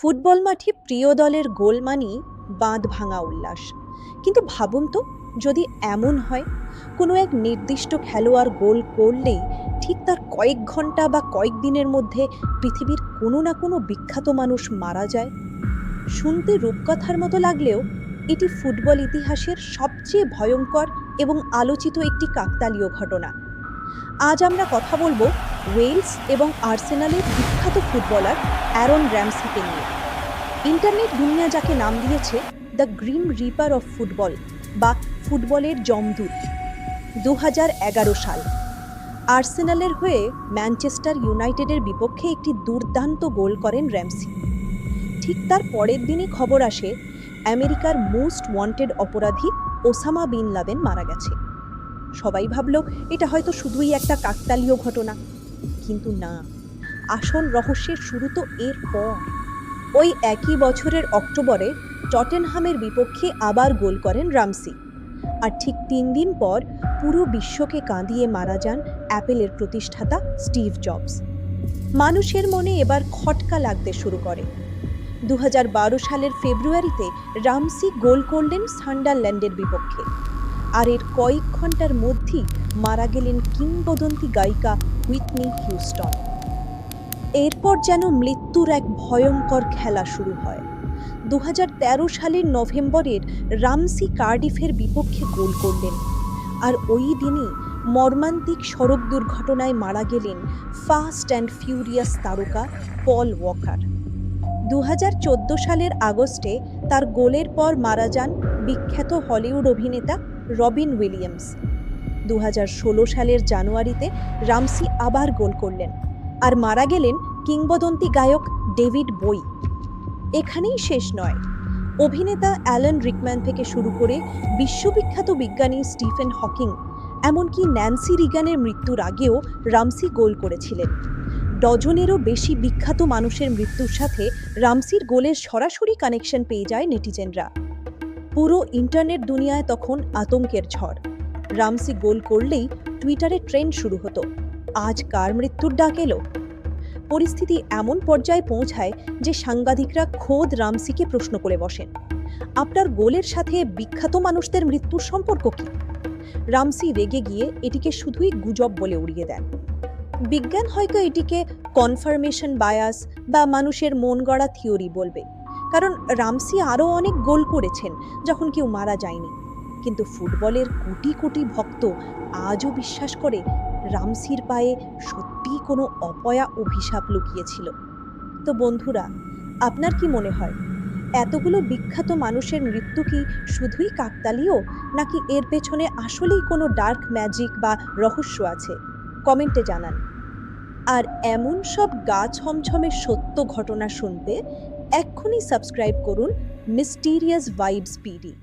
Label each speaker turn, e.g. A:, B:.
A: Football মাঠে প্রিয় দলের গোল মানেই বাঁধ ভাঙা উল্লাস। কিন্তু ভাবুন তো, যদি এমন হয় কোনো এক নির্দিষ্ট খেলোয়াড় গোল করলেই ঠিক তার কয়েক ঘন্টা বা কয়েকদিনের মধ্যে পৃথিবীর কোনো না কোনো বিখ্যাত মানুষ মারা যায়। শুনতে রূপকথার মতো লাগলেও এটি ফুটবল ইতিহাসের সবচেয়ে ভয়ঙ্কর এবং আলোচিত একটি কাকতালীয় ঘটনা। আজ আমরা কথা বলবো ওয়েলস এবং আর্সেনালের বিখ্যাত ফুটবলার অ্যারন র্যামসিকে নিয়ে। ইন্টারনেট দুনিয়া যাকে নাম দিয়েছে the Grimm reaper of football বা ফুটবলের যমদূত। 2011 সাল আর্সেনালের হয়ে ম্যানচেস্টার ইউনাইটেডের বিপক্ষে একটি দুর্দান্ত গোল করেন র্যামসি। ঠিক তার পরের দিনই খবর আসে আমেরিকার মোস্ট ওয়ান্টেড অপরাধী ওসামা বিন লাদেন মারা গেছে। সবাই ভাবল এটা হয়তো শুধুই একটা কাকতালীয় ঘটনা, কিন্তু না, আসল রহস্যের শুরু তো এরপর। ওই একই বছরের অক্টোবরে টটেনহামের বিপক্ষে আবার গোল করেন রামসি। আর ঠিক 3 দিন পর পুরো বিশ্বকে কাঁদিয়ে মারা যান অ্যাপেলের প্রতিষ্ঠাতা স্টিভ জবস। মানুষের মনে এবার খটকা লাগতে শুরু করে। 2012 সালের ফেব্রুয়ারিতে রামসি গোল করলেন সান্ডারল্যান্ডের বিপক্ষে, আর এর কয়েক ঘন্টার মধ্যেই মারা গেলেন কিংবদন্তি গায়িকা হুইটনি হিউস্টন। এরপর যেন মৃত্যুর এক ভয়ঙ্কর খেলা শুরু হয়। 2013 সালের নভেম্বরের রামসি কার্ডিফের বিপক্ষে গোল করলেন, আর ওই দিনই মর্মান্তিক সড়ক দুর্ঘটনায় মারা গেলেন ফাস্ট অ্যান্ড ফিউরিয়াস তারকা পল ওয়াকার। 2014 সালের আগস্টে তার গোলের পর মারা যান বিখ্যাত হলিউড অভিনেতা রবিন উইলিয়ামস। 2016 সালের জানুয়ারিতে রামসি আবার গোল করলেন, আর মারা গেলেন কিংবদন্তি গায়ক ডেভিড বই। এখানেই শেষ নয়, অভিনেতা অ্যালান রিকম্যান থেকে শুরু করে বিশ্ববিখ্যাত বিজ্ঞানী স্টিফেন হকিং, এমনকি ন্যান্সি রিগানের মৃত্যুর আগেও রামসি গোল করেছিলেন। ডজনেরও বেশি বিখ্যাত মানুষের মৃত্যুর সাথে রামসির গোলের সরাসরি কানেকশন পেয়ে যায় নেটিজেনরা। পুরো ইন্টারনেট দুনিয়ায় তখন আতঙ্কের ঝড়। রামসি গোল করলেই টুইটারে ট্রেন্ড শুরু হতো, আজ কার মৃত্যুর ডাক এলো। পরিস্থিতি এমন পর্যায়ে পৌঁছায় যে সাংবাদিকরা খোদ রামসিকে প্রশ্ন করে বসেন, আপনার গোলের সাথে বিখ্যাত মানুষদের মৃত্যুর সম্পর্ক কি? রামসি রেগে গিয়ে এটিকে শুধুই গুজব বলে উড়িয়ে দেন। বিজ্ঞান হয়তো এটিকে কনফার্মেশন বায়াস বা মানুষের মন গড়া থিওরি বলবে, কারণ রামসি আরও অনেক গোল করেছেন যখন কেউ মারা যায়নি। কিন্তু ফুটবলের কোটি কোটি ভক্ত আজও বিশ্বাস করে রামসির পায়ে সত্যিই কোনো অপয়া অভিশাপ লুকিয়েছিল। তো বন্ধুরা, আপনার কি মনে হয়, এতগুলো বিখ্যাত মানুষের মৃত্যু কি শুধুই কাকতালীয়, নাকি এর পেছনে আসলেই কোনো ডার্ক ম্যাজিক বা রহস্য আছে? কমেন্টে জানান। আর এমন সব গা ছমছমে সত্য ঘটনা শুনতে এক্ষুনি সাবস্ক্রাইব করুন মিস্টিরিয়াস ভাইবস পিডি।